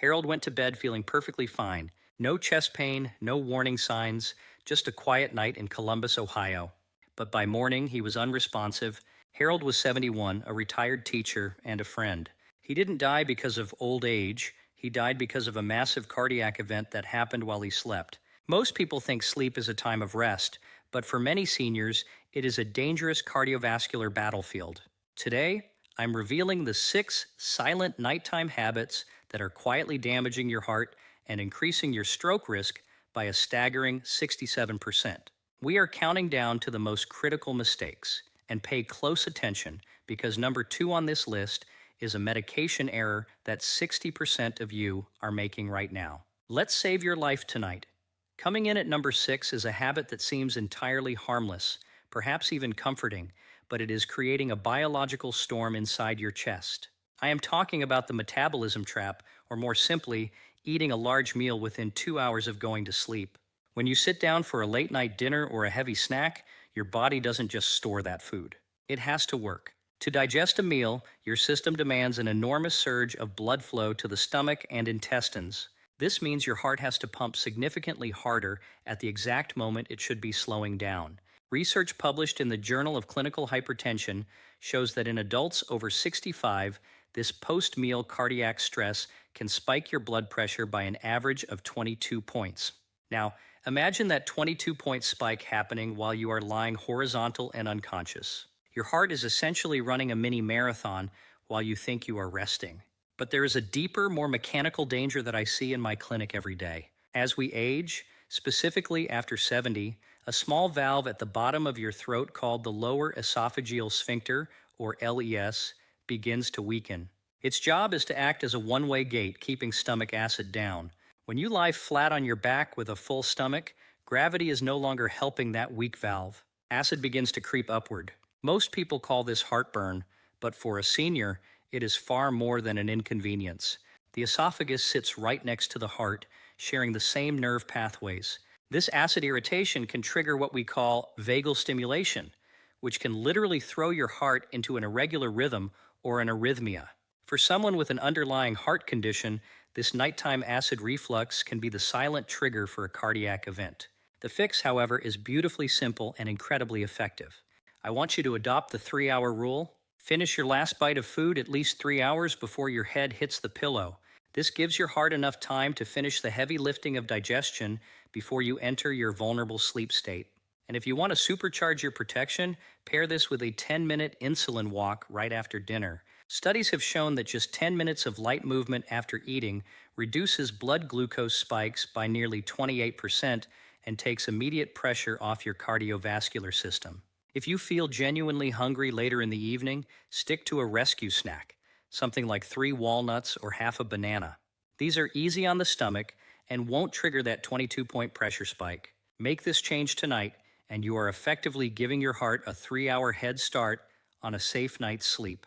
Harold went to bed feeling perfectly fine. No chest pain, no warning signs, just a quiet night in Columbus, Ohio. But by morning, he was unresponsive. Harold was 71, a retired teacher, and a friend. He didn't die because of old age. He died because of a massive cardiac event that happened while he slept. Most people think sleep is a time of rest, but for many seniors, it is a dangerous cardiovascular battlefield. Today, I'm revealing the 6 silent nighttime habits that are quietly damaging your heart and increasing your stroke risk by a staggering 67%. We are counting down to the most critical mistakes, and pay close attention because number 2 on this list is a medication error that 60% of you are making right now. Let's save your life tonight. Coming in at number 6 is a habit that seems entirely harmless, perhaps even comforting, but it is creating a biological storm inside your chest. I am talking about the metabolism trap, or more simply, eating a large meal within 2 hours of going to sleep. When you sit down for a late night dinner or a heavy snack, your body doesn't just store that food. It has to work. To digest a meal, your system demands an enormous surge of blood flow to the stomach and intestines. This means your heart has to pump significantly harder at the exact moment it should be slowing down. Research published in the Journal of Clinical Hypertension shows that in adults over 65, this post-meal cardiac stress can spike your blood pressure by an average of 22 points. Now, imagine that 22-point spike happening while you are lying horizontal and unconscious. Your heart is essentially running a mini marathon while you think you are resting. But there is a deeper, more mechanical danger that I see in my clinic every day. As we age, specifically after 70, a small valve at the bottom of your throat called the lower esophageal sphincter, or LES, begins to weaken. Its job is to act as a one-way gate, keeping stomach acid down. When you lie flat on your back with a full stomach, gravity is no longer helping that weak valve. Acid begins to creep upward. Most people call this heartburn, but for a senior, it is far more than an inconvenience. The esophagus sits right next to the heart, sharing the same nerve pathways. This acid irritation can trigger what we call vagal stimulation, which can literally throw your heart into an irregular rhythm or an arrhythmia. For someone with an underlying heart condition, this nighttime acid reflux can be the silent trigger for a cardiac event. The fix, however, is beautifully simple and incredibly effective. I want you to adopt the 3-hour rule. Finish your last bite of food at least 3 hours before your head hits the pillow. This gives your heart enough time to finish the heavy lifting of digestion before you enter your vulnerable sleep state. And if you want to supercharge your protection, pair this with a 10-minute insulin walk right after dinner. Studies have shown that just 10 minutes of light movement after eating reduces blood glucose spikes by nearly 28% and takes immediate pressure off your cardiovascular system. If you feel genuinely hungry later in the evening, stick to a rescue snack, something like 3 walnuts or half a banana. These are easy on the stomach and won't trigger that 22-point pressure spike. Make this change tonight, and you are effectively giving your heart a 3-hour head start on a safe night's sleep.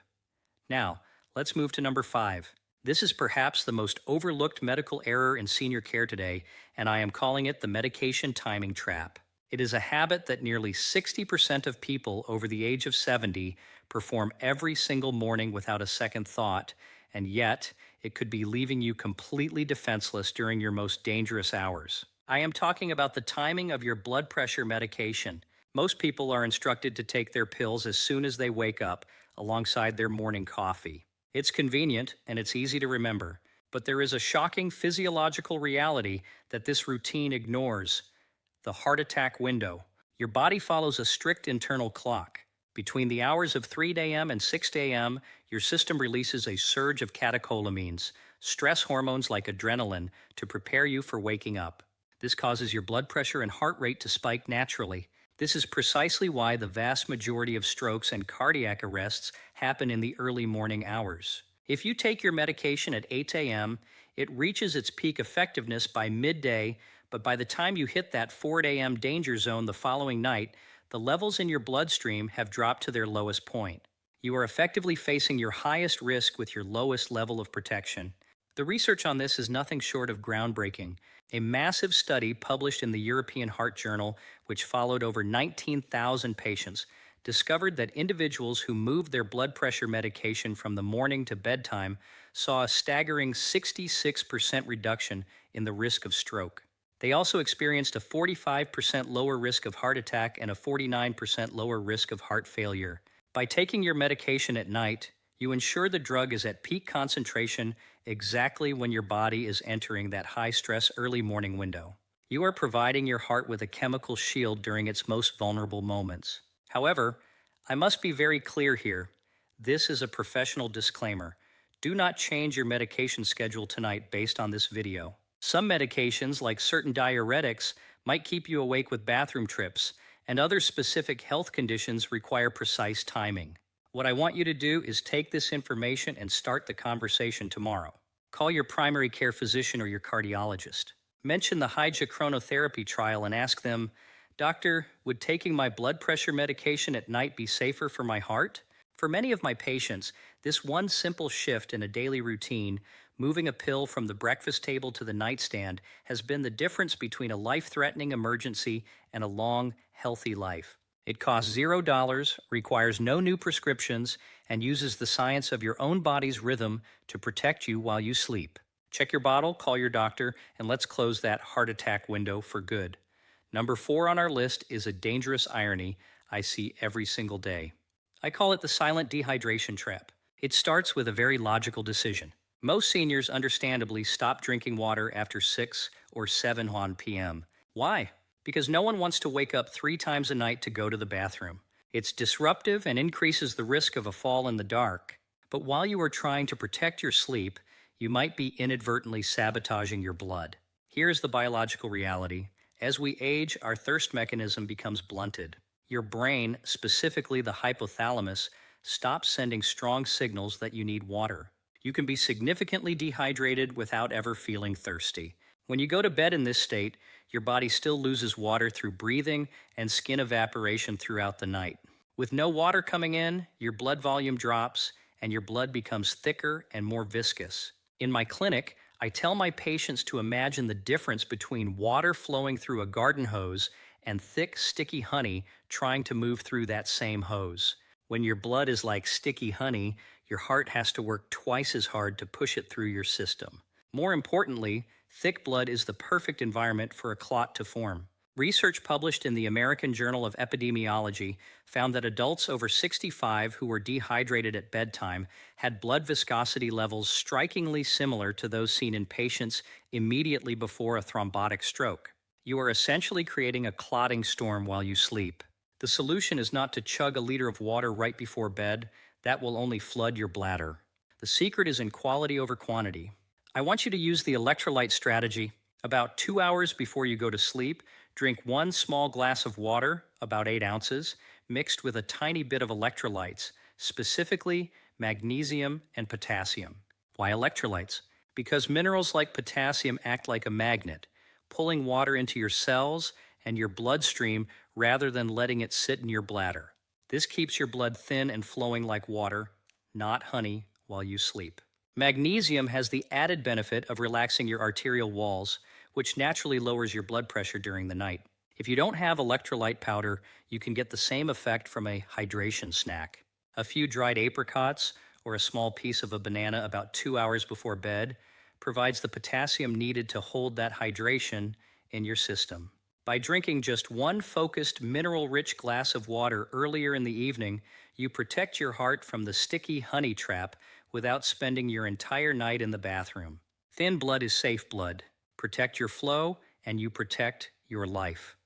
Now, let's move to number 5. This is perhaps the most overlooked medical error in senior care today, and I am calling it the medication timing trap. It is a habit that nearly 60% of people over the age of 70 perform every single morning without a second thought, and yet it could be leaving you completely defenseless during your most dangerous hours. I am talking about the timing of your blood pressure medication. Most people are instructed to take their pills as soon as they wake up, alongside their morning coffee. It's convenient and it's easy to remember, but there is a shocking physiological reality that this routine ignores: the heart attack window. Your body follows a strict internal clock. Between the hours of 3 a.m. and 6 a.m., your system releases a surge of catecholamines, stress hormones like adrenaline, to prepare you for waking up. This causes your blood pressure and heart rate to spike naturally. This is precisely why the vast majority of strokes and cardiac arrests happen in the early morning hours. If you take your medication at 8 a.m., it reaches its peak effectiveness by midday, but by the time you hit that 4 a.m. danger zone the following night, the levels in your bloodstream have dropped to their lowest point. You are effectively facing your highest risk with your lowest level of protection. The research on this is nothing short of groundbreaking. A massive study published in the European Heart Journal, which followed over 19,000 patients, discovered that individuals who moved their blood pressure medication from the morning to bedtime saw a staggering 66% reduction in the risk of stroke. They also experienced a 45% lower risk of heart attack and a 49% lower risk of heart failure. By taking your medication at night, you ensure the drug is at peak concentration exactly when your body is entering that high-stress early morning window. You are providing your heart with a chemical shield during its most vulnerable moments. However, I must be very clear here. This is a professional disclaimer. Do not change your medication schedule tonight based on this video. Some medications, like certain diuretics, might keep you awake with bathroom trips, and other specific health conditions require precise timing. What I want you to do is take this information and start the conversation tomorrow. Call your primary care physician or your cardiologist. Mention the hydrochronotherapy trial and ask them, "Doctor, would taking my blood pressure medication at night be safer for my heart?" For many of my patients, this one simple shift in a daily routine, moving a pill from the breakfast table to the nightstand, has been the difference between a life-threatening emergency and a long, healthy life. It costs $0, requires no new prescriptions, and uses the science of your own body's rhythm to protect you while you sleep. Check your bottle, call your doctor, and let's close that heart attack window for good. Number 4 on our list is a dangerous irony I see every single day. I call it the silent dehydration trap. It starts with a very logical decision. Most seniors understandably stop drinking water after 6 or 7 p.m. Why? Because no one wants to wake up 3 times a night to go to the bathroom. It's disruptive and increases the risk of a fall in the dark. But while you are trying to protect your sleep, you might be inadvertently sabotaging your blood. Here's the biological reality. As we age, our thirst mechanism becomes blunted. Your brain, specifically the hypothalamus, stops sending strong signals that you need water. You can be significantly dehydrated without ever feeling thirsty. When you go to bed in this state, your body still loses water through breathing and skin evaporation throughout the night. With no water coming in, your blood volume drops and your blood becomes thicker and more viscous. In my clinic, I tell my patients to imagine the difference between water flowing through a garden hose and thick, sticky honey trying to move through that same hose. When your blood is like sticky honey, your heart has to work twice as hard to push it through your system. More importantly, thick blood is the perfect environment for a clot to form. Research published in the American Journal of Epidemiology found that adults over 65 who were dehydrated at bedtime had blood viscosity levels strikingly similar to those seen in patients immediately before a thrombotic stroke. You are essentially creating a clotting storm while you sleep. The solution is not to chug a liter of water right before bed. That will only flood your bladder. The secret is in quality over quantity. I want you to use the electrolyte strategy. About 2 hours before you go to sleep, drink 1 small glass of water, about 8 ounces, mixed with a tiny bit of electrolytes, specifically magnesium and potassium. Why electrolytes? Because minerals like potassium act like a magnet, pulling water into your cells and your bloodstream rather than letting it sit in your bladder. This keeps your blood thin and flowing like water, not honey, while you sleep. Magnesium has the added benefit of relaxing your arterial walls, which naturally lowers your blood pressure during the night. If you don't have electrolyte powder, you can get the same effect from a hydration snack. A few dried apricots or a small piece of a banana about 2 hours before bed provides the potassium needed to hold that hydration in your system. By drinking just 1 focused, mineral-rich glass of water earlier in the evening, you protect your heart from the sticky honey trap without spending your entire night in the bathroom. Thin blood is safe blood. Protect your flow, and you protect your life.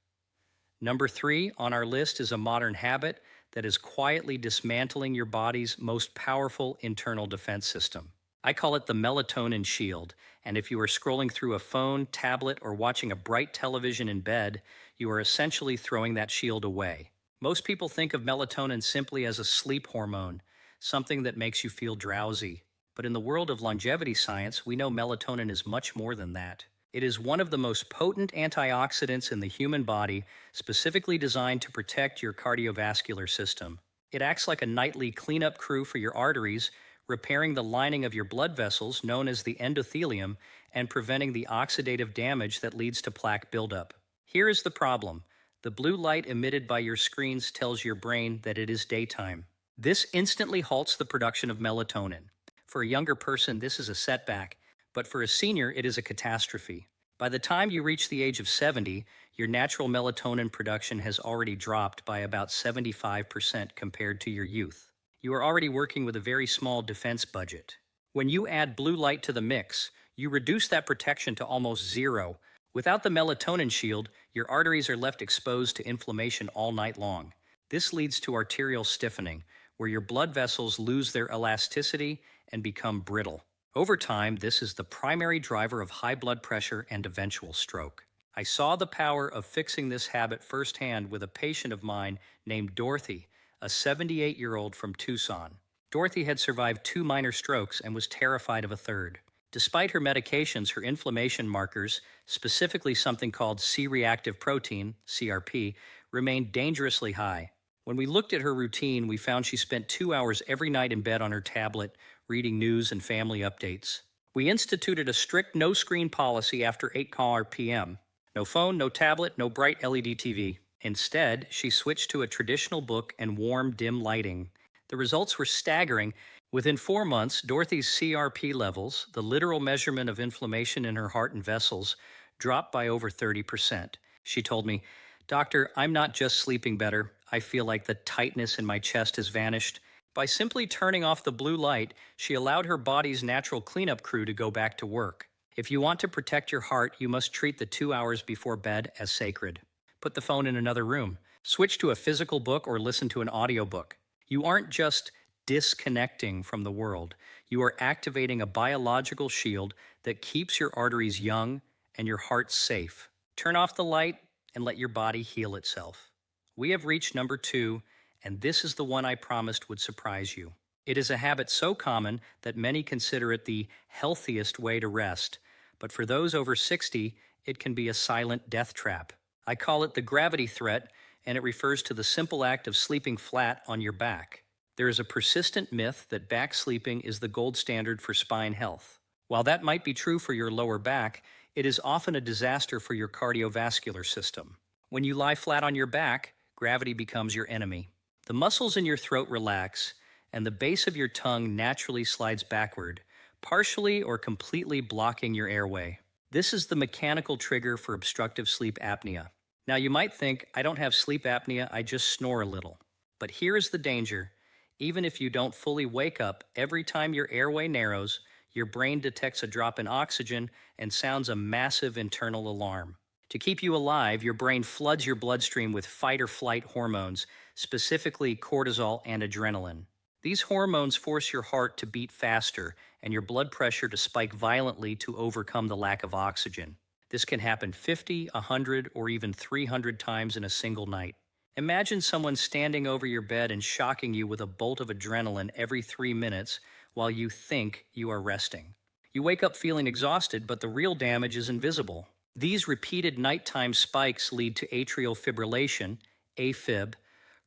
Number 3 on our list is a modern habit that is quietly dismantling your body's most powerful internal defense system. I call it the melatonin shield, and if you are scrolling through a phone, tablet, or watching a bright television in bed, you are essentially throwing that shield away. Most people think of melatonin simply as a sleep hormone, something that makes you feel drowsy. But in the world of longevity science, we know melatonin is much more than that. It is one of the most potent antioxidants in the human body, specifically designed to protect your cardiovascular system. It acts like a nightly cleanup crew for your arteries, repairing the lining of your blood vessels, known as the endothelium, and preventing the oxidative damage that leads to plaque buildup. Here is the problem. The blue light emitted by your screens tells your brain that it is daytime. This instantly halts the production of melatonin. For a younger person, this is a setback, but for a senior, it is a catastrophe. By the time you reach the age of 70, your natural melatonin production has already dropped by about 75% compared to your youth. You are already working with a very small defense budget. When you add blue light to the mix, you reduce that protection to almost zero. Without the melatonin shield, your arteries are left exposed to inflammation all night long. This leads to arterial stiffening, where your blood vessels lose their elasticity and become brittle. Over time, this is the primary driver of high blood pressure and eventual stroke. I saw the power of fixing this habit firsthand with a patient of mine named Dorothy, a 78-year-old from Tucson. Dorothy had survived 2 minor strokes and was terrified of a third. Despite her medications, her inflammation markers, specifically something called C-reactive protein, CRP, remained dangerously high. When we looked at her routine, we found she spent 2 hours every night in bed on her tablet, reading news and family updates. We instituted a strict no-screen policy after 8 p.m. No phone, no tablet, no bright LED TV. Instead, she switched to a traditional book and warm, dim lighting. The results were staggering. Within 4 months, Dorothy's CRP levels, the literal measurement of inflammation in her heart and vessels, dropped by over 30%. She told me, "Doctor, I'm not just sleeping better. I feel like the tightness in my chest has vanished." By simply turning off the blue light, she allowed her body's natural cleanup crew to go back to work. If you want to protect your heart, you must treat the 2 hours before bed as sacred. Put the phone in another room. Switch to a physical book or listen to an audiobook. You aren't just disconnecting from the world. You are activating a biological shield that keeps your arteries young and your heart safe. Turn off the light and let your body heal itself. We have reached number 2, and this is the one I promised would surprise you. It is a habit so common that many consider it the healthiest way to rest, but for those over 60, it can be a silent death trap. I call it the gravity threat, and it refers to the simple act of sleeping flat on your back. There is a persistent myth that back sleeping is the gold standard for spine health. While that might be true for your lower back, it is often a disaster for your cardiovascular system. When you lie flat on your back, gravity becomes your enemy. The muscles in your throat relax, and the base of your tongue naturally slides backward, partially or completely blocking your airway. This is the mechanical trigger for obstructive sleep apnea. Now you might think, I don't have sleep apnea, I just snore a little. But here is the danger. Even if you don't fully wake up, every time your airway narrows, your brain detects a drop in oxygen and sounds a massive internal alarm. To keep you alive, your brain floods your bloodstream with fight or flight hormones, specifically cortisol and adrenaline. These hormones force your heart to beat faster and your blood pressure to spike violently to overcome the lack of oxygen. This can happen 50, 100, or even 300 times in a single night. Imagine someone standing over your bed and shocking you with a bolt of adrenaline every 3 minutes while you think you are resting. You wake up feeling exhausted, but the real damage is invisible. These repeated nighttime spikes lead to atrial fibrillation, AFib,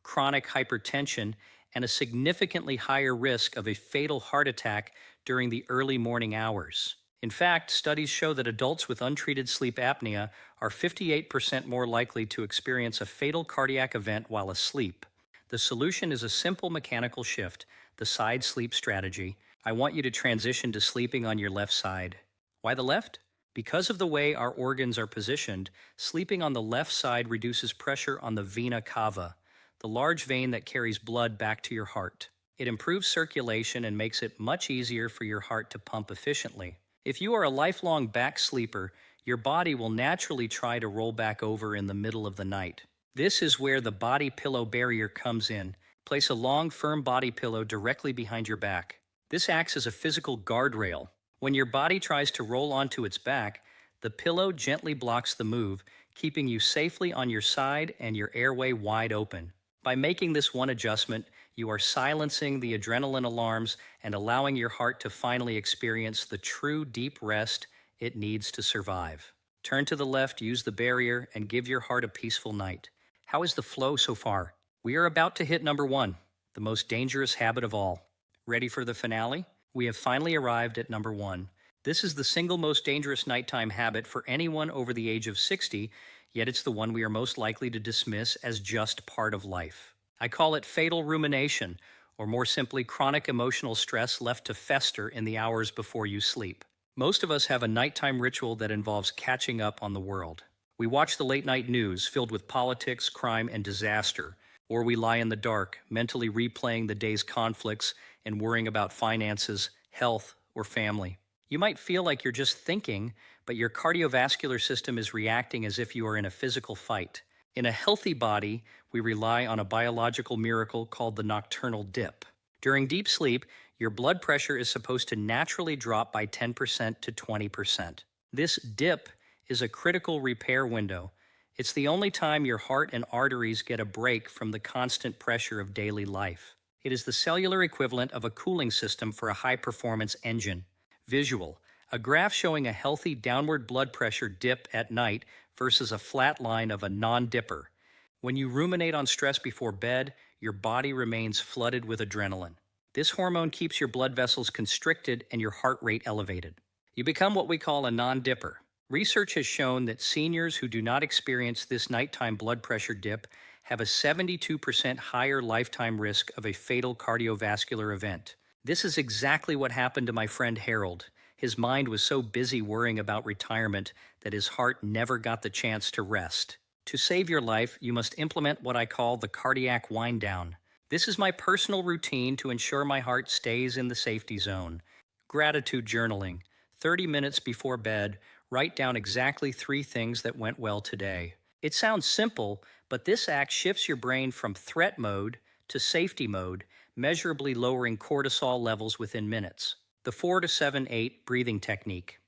chronic hypertension, and a significantly higher risk of a fatal heart attack during the early morning hours. In fact, studies show that adults with untreated sleep apnea are 58% more likely to experience a fatal cardiac event while asleep. The solution is a simple mechanical shift, the side sleep strategy. I want you to transition to sleeping on your left side. Why the left? Because of the way our organs are positioned, sleeping on the left side reduces pressure on the vena cava, the large vein that carries blood back to your heart. It improves circulation and makes it much easier for your heart to pump efficiently. If you are a lifelong back sleeper, your body will naturally try to roll back over in the middle of the night. This is where the body pillow barrier comes in. Place a long, firm body pillow directly behind your back. This acts as a physical guardrail. When your body tries to roll onto its back, the pillow gently blocks the move, keeping you safely on your side and your airway wide open. By making this one adjustment, you are silencing the adrenaline alarms and allowing your heart to finally experience the true deep rest it needs to survive. Turn to the left, use the barrier, and give your heart a peaceful night. How is the flow so far? We are about to hit number 1, the most dangerous habit of all. Ready for the finale? We have finally arrived at number 1. This is the single most dangerous nighttime habit for anyone over the age of 60, yet it's the one we are most likely to dismiss as just part of life. I call it fatal rumination, or more simply, chronic emotional stress left to fester in the hours before you sleep. Most of us have a nighttime ritual that involves catching up on the world. We watch the late night news filled with politics, crime, and disaster, or we lie in the dark, mentally replaying the day's conflicts and worrying about finances, health, or family. You might feel like you're just thinking, but your cardiovascular system is reacting as if you are in a physical fight. In a healthy body, we rely on a biological miracle called the nocturnal dip. During deep sleep, your blood pressure is supposed to naturally drop by 10% to 20%. This dip is a critical repair window. It's the only time your heart and arteries get a break from the constant pressure of daily life. It is the cellular equivalent of a cooling system for a high-performance engine. Visual: a graph showing a healthy downward blood pressure dip at night versus a flat line of a non-dipper. When you ruminate on stress before bed, your body remains flooded with adrenaline. This hormone keeps your blood vessels constricted and your heart rate elevated. You become what we call a non-dipper. Research has shown that seniors who do not experience this nighttime blood pressure dip have a 72% higher lifetime risk of a fatal cardiovascular event. This is exactly what happened to my friend Harold. His mind was so busy worrying about retirement that his heart never got the chance to rest. To save your life, you must implement what I call the cardiac wind down. This is my personal routine to ensure my heart stays in the safety zone. Gratitude journaling. 30 minutes before bed, write down exactly 3 things that went well today. It sounds simple, but this act shifts your brain from threat mode to safety mode, measurably lowering cortisol levels within minutes. The 4 to 7 8 breathing technique.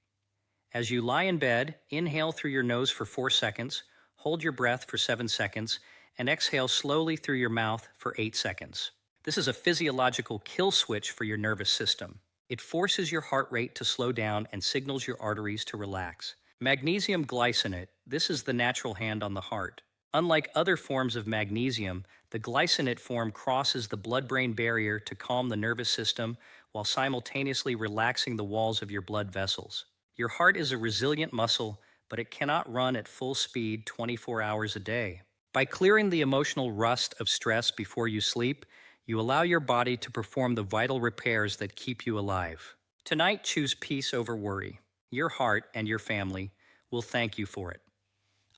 As you lie in bed, inhale through your nose for 4 seconds, hold your breath for 7 seconds, and exhale slowly through your mouth for 8 seconds. This is a physiological kill switch for your nervous system. It forces your heart rate to slow down and signals your arteries to relax. Magnesium glycinate. This is the natural hand on the heart. Unlike other forms of magnesium, the glycinate form crosses the blood-brain barrier to calm the nervous system while simultaneously relaxing the walls of your blood vessels. Your heart is a resilient muscle, but it cannot run at full speed 24 hours a day. By clearing the emotional rust of stress before you sleep, you allow your body to perform the vital repairs that keep you alive. Tonight, choose peace over worry. Your heart and your family will thank you for it.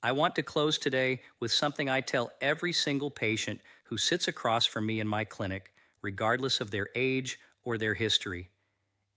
I want to close today with something I tell every single patient who sits across from me in my clinic, regardless of their age or their history.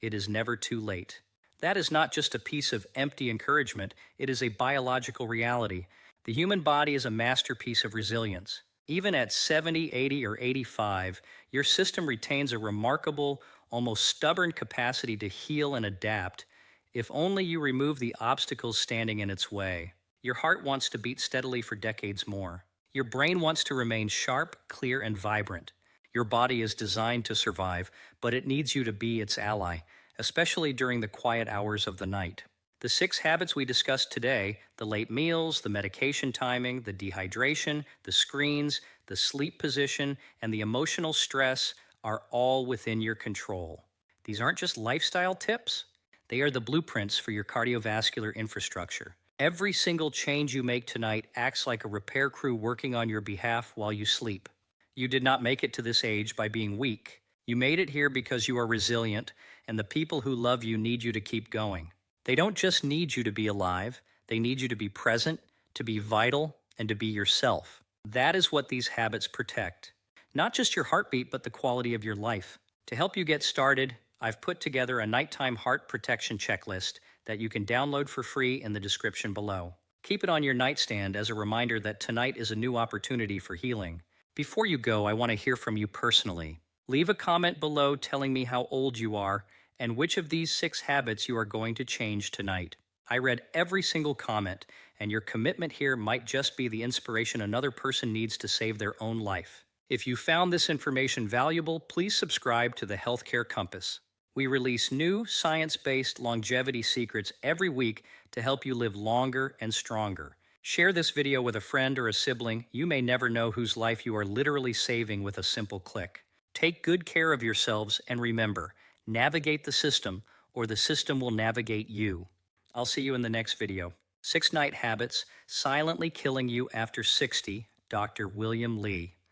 It is never too late. That is not just a piece of empty encouragement, it is a biological reality. The human body is a masterpiece of resilience. Even at 70, 80, or 85, your system retains a remarkable, almost stubborn capacity to heal and adapt, if only you remove the obstacles standing in its way. Your heart wants to beat steadily for decades more. Your brain wants to remain sharp, clear, and vibrant. Your body is designed to survive, but it needs you to be its ally, especially during the quiet hours of the night. The 6 habits we discussed today, the late meals, the medication timing, the dehydration, the screens, the sleep position, and the emotional stress, are all within your control. These aren't just lifestyle tips. They are the blueprints for your cardiovascular infrastructure. Every single change you make tonight acts like a repair crew working on your behalf while you sleep. You did not make it to this age by being weak. You made it here because you are resilient, and the people who love you need you to keep going. They don't just need you to be alive, they need you to be present, to be vital, and to be yourself. That is what these habits protect. Not just your heartbeat, but the quality of your life. To help you get started, I've put together a nighttime heart protection checklist that you can download for free in the description below. Keep it on your nightstand as a reminder that tonight is a new opportunity for healing. Before you go, I want to hear from you personally. Leave a comment below telling me how old you are and which of these 6 habits you are going to change tonight. I read every single comment, and your commitment here might just be the inspiration another person needs to save their own life. If you found this information valuable, please subscribe to the Healthcare Compass. We release new science-based longevity secrets every week to help you live longer and stronger. Share this video with a friend or a sibling. You may never know whose life you are literally saving with a simple click. Take good care of yourselves, and remember, navigate the system, or the system will navigate you. I'll see you in the next video. 6 Night Habits, Silently Killing You After 60, Dr. William Lee.